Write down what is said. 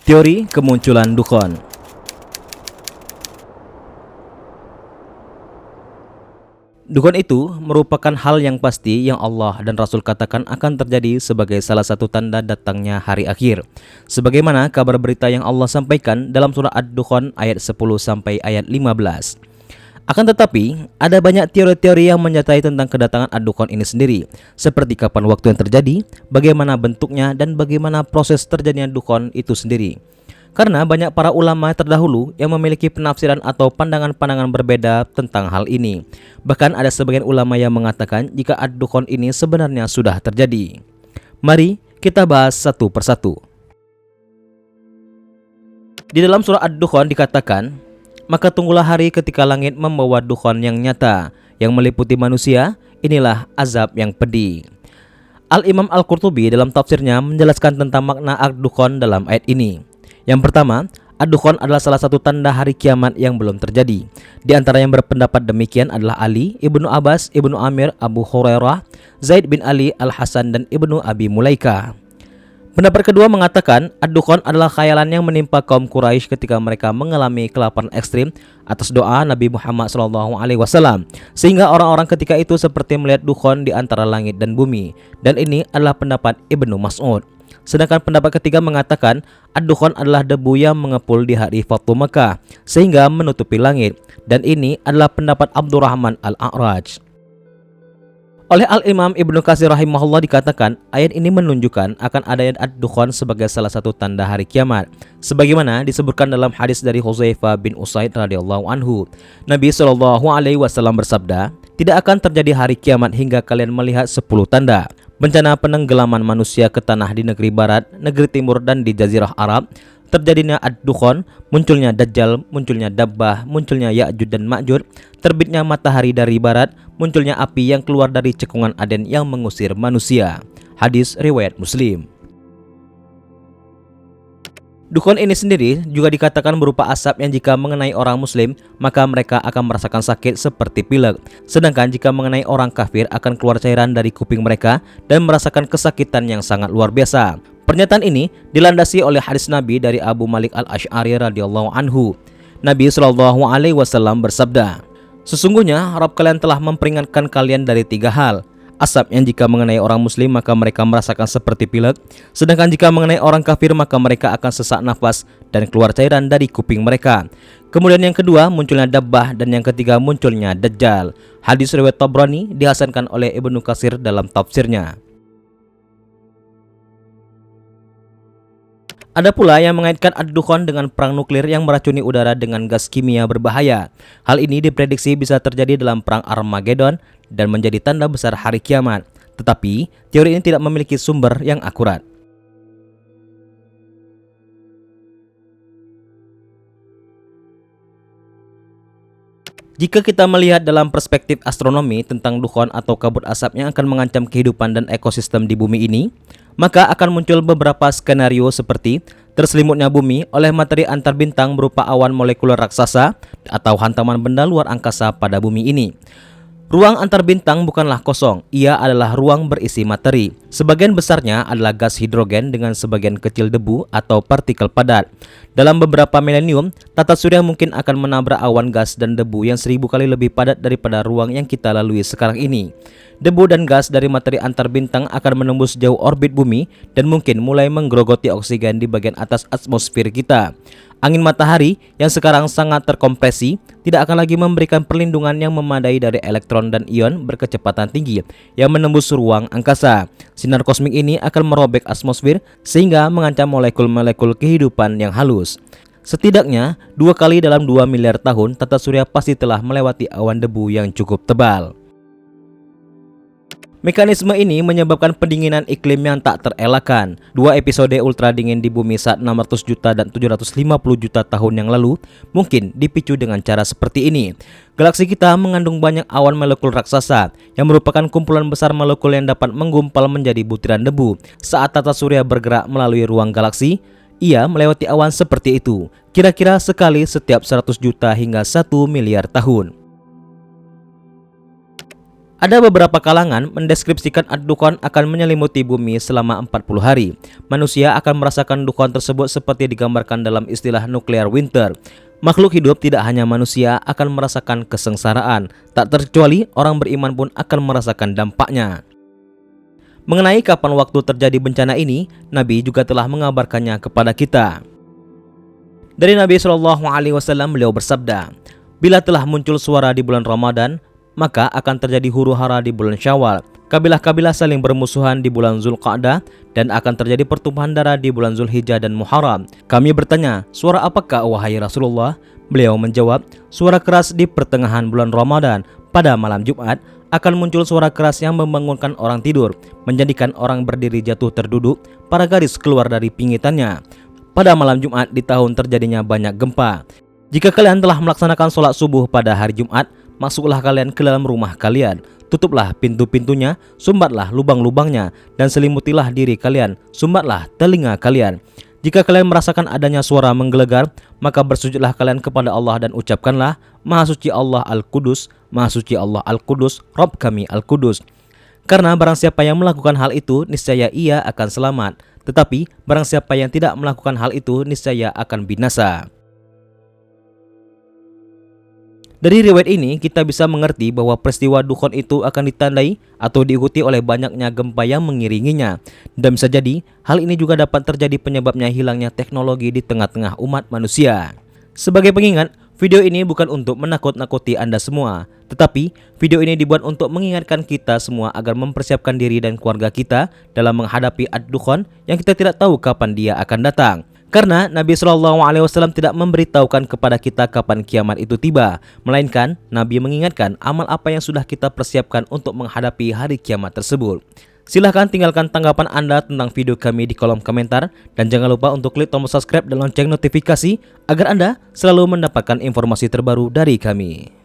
Teori kemunculan dukhon. Dukhon itu merupakan hal yang pasti yang Allah dan Rasul katakan akan terjadi sebagai salah satu tanda datangnya hari akhir. Sebagaimana kabar berita yang Allah sampaikan dalam surah Ad-Dukhan ayat 10 sampai ayat 15. Akan tetapi, ada banyak teori-teori yang menyertai tentang kedatangan Ad-Dukhan ini sendiri, seperti kapan waktu yang terjadi, bagaimana bentuknya, dan bagaimana proses terjadinya dukhon itu sendiri. Karena banyak para ulama terdahulu yang memiliki penafsiran atau pandangan-pandangan berbeda tentang hal ini. Bahkan ada sebagian ulama yang mengatakan jika Ad-Dukhan ini sebenarnya sudah terjadi. Mari kita bahas satu persatu. Di dalam surah Ad-Dukhan dikatakan, maka tunggulah hari ketika langit membawa dukhon yang nyata yang meliputi manusia, inilah azab yang pedih. Al-Imam Al-Qurtubi dalam tafsirnya menjelaskan tentang makna Ad-Dukhan dalam ayat ini. Yang pertama, Ad-Dukhan adalah salah satu tanda hari kiamat yang belum terjadi. Di antara yang berpendapat demikian adalah Ali, Ibnu Abbas, Ibnu Amir, Abu Hurairah, Zaid bin Ali, Al-Hasan, dan Ibnu Abi Mulaika. Pendapat kedua mengatakan Ad-Dukhan adalah khayalan yang menimpa kaum Quraisy ketika mereka mengalami kelaparan ekstrim atas doa Nabi Muhammad SAW, sehingga orang-orang ketika itu seperti melihat dukhon di antara langit dan bumi. Dan ini adalah pendapat Ibnu Mas'ud. Sedangkan pendapat ketiga mengatakan Ad-Dukhan adalah debu yang mengepul di hari Fathu Makkah sehingga menutupi langit. Dan ini adalah pendapat Abdurrahman Al-A'raj. Oleh Al-Imam Ibnu Katsir rahimahullah dikatakan ayat ini menunjukkan akan adanya Ad-Dukhan sebagai salah satu tanda hari kiamat. Sebagaimana disebutkan dalam hadis dari Hudzaifah bin Usaid radhiyallahu anhu, Nabi SAW bersabda, tidak akan terjadi hari kiamat hingga kalian melihat 10 tanda. Bencana penenggelaman manusia ke tanah di negeri barat, negeri timur, dan di Jazirah Arab, terjadinya Ad-Dukhan, munculnya Dajjal, munculnya Dabbah, munculnya Ya'juj dan Ma'juj, terbitnya matahari dari barat, munculnya api yang keluar dari cekungan Aden yang mengusir manusia. Hadis riwayat Muslim. Dukhon ini sendiri juga dikatakan berupa asap yang jika mengenai orang muslim, maka mereka akan merasakan sakit seperti pilek. Sedangkan jika mengenai orang kafir akan keluar cairan dari kuping mereka dan merasakan kesakitan yang sangat luar biasa. Pernyataan ini dilandasi oleh hadis Nabi dari Abu Malik Al-Asy'ari radhiyallahu anhu. Nabi SAW bersabda, sesungguhnya Rabb kalian telah memperingatkan kalian dari 3 hal. Asap yang jika mengenai orang muslim maka mereka merasakan seperti pilek. Sedangkan jika mengenai orang kafir maka mereka akan sesak nafas dan keluar cairan dari kuping mereka. Kemudian yang kedua munculnya Dabbah dan yang ketiga munculnya Dajjal. Hadis riwayat Tabrani dihasankan oleh Ibnu Katsir dalam tafsirnya. Ada pula yang mengaitkan Ad-Dukhan dengan perang nuklir yang meracuni udara dengan gas kimia berbahaya. Hal ini diprediksi bisa terjadi dalam perang Armageddon dan menjadi tanda besar hari kiamat. Tetapi, teori ini tidak memiliki sumber yang akurat. Jika kita melihat dalam perspektif astronomi tentang dukhon atau kabut asap yang akan mengancam kehidupan dan ekosistem di bumi ini, maka akan muncul beberapa skenario seperti terselimutnya bumi oleh materi antar bintang berupa awan molekuler raksasa atau hantaman benda luar angkasa pada bumi ini. Ruang antar bintang bukanlah kosong, ia adalah ruang berisi materi. Sebagian besarnya adalah gas hidrogen dengan sebagian kecil debu atau partikel padat. Dalam beberapa milenium, tata surya mungkin akan menabrak awan gas dan debu yang 1000 kali lebih padat daripada ruang yang kita lalui sekarang ini. Debu dan gas dari materi antar bintang akan menembus jauh orbit bumi dan mungkin mulai menggerogoti oksigen di bagian atas atmosfer kita. Angin matahari yang sekarang sangat terkompresi tidak akan lagi memberikan perlindungan yang memadai dari elektron dan ion berkecepatan tinggi yang menembus ruang angkasa. Sinar kosmik ini akan merobek atmosfer sehingga mengancam molekul-molekul kehidupan yang halus. Setidaknya 2 kali dalam 2 miliar tahun tata surya pasti telah melewati awan debu yang cukup tebal. Mekanisme ini menyebabkan pendinginan iklim yang tak terelakkan. 2 episode ultra dingin di bumi saat 600 juta dan 750 juta tahun yang lalu mungkin dipicu dengan cara seperti ini. Galaksi kita mengandung banyak awan molekul raksasa yang merupakan kumpulan besar molekul yang dapat menggumpal menjadi butiran debu. Saat tata surya bergerak melalui ruang galaksi, ia melewati awan seperti itu, kira-kira sekali setiap 100 juta hingga 1 miliar tahun. Ada beberapa kalangan mendeskripsikan ad-dukhan akan menyelimuti bumi selama 40 hari. Manusia akan merasakan dukhan tersebut seperti digambarkan dalam istilah nuclear winter. Makhluk hidup tidak hanya manusia akan merasakan kesengsaraan, tak terkecuali orang beriman pun akan merasakan dampaknya. Mengenai kapan waktu terjadi bencana ini, Nabi juga telah mengabarkannya kepada kita. Dari Nabi SAW beliau bersabda, "Bila telah muncul suara di bulan Ramadan, maka akan terjadi huru-hara di bulan Syawal. Kabilah-kabilah saling bermusuhan di bulan Zulqa'dah dan akan terjadi pertumpahan darah di bulan Zulhijjah dan Muharram." Kami bertanya, "Suara apakah wahai Rasulullah?" Beliau menjawab, "Suara keras di pertengahan bulan Ramadan. Pada malam Jumat akan muncul suara keras yang membangunkan orang tidur, menjadikan orang berdiri jatuh terduduk, para gadis keluar dari pingitannya. Pada malam Jumat di tahun terjadinya banyak gempa. Jika kalian telah melaksanakan sholat subuh pada hari Jumat, masuklah kalian ke dalam rumah kalian, tutuplah pintu-pintunya, sumbatlah lubang-lubangnya, dan selimutilah diri kalian, sumbatlah telinga kalian. Jika kalian merasakan adanya suara menggelegar, maka bersujudlah kalian kepada Allah dan ucapkanlah, Maha suci Allah Al-Qudus, Maha suci Allah Al-Qudus, Rabb kami Al-Qudus. Karena barang siapa yang melakukan hal itu, niscaya ia akan selamat. Tetapi barang siapa yang tidak melakukan hal itu, niscaya akan binasa." Dari riwayat ini kita bisa mengerti bahwa peristiwa dukhan itu akan ditandai atau diikuti oleh banyaknya gempa yang mengiringinya. Dan bisa jadi hal ini juga dapat terjadi penyebabnya hilangnya teknologi di tengah-tengah umat manusia. Sebagai pengingat, video ini bukan untuk menakut-nakuti Anda semua, tetapi video ini dibuat untuk mengingatkan kita semua agar mempersiapkan diri dan keluarga kita dalam menghadapi ad-dukhan yang kita tidak tahu kapan dia akan datang. Karena Nabi SAW tidak memberitahukan kepada kita kapan kiamat itu tiba, melainkan Nabi mengingatkan amal apa yang sudah kita persiapkan untuk menghadapi hari kiamat tersebut. Silahkan tinggalkan tanggapan Anda tentang video kami di kolom komentar, dan jangan lupa untuk klik tombol subscribe dan lonceng notifikasi agar Anda selalu mendapatkan informasi terbaru dari kami.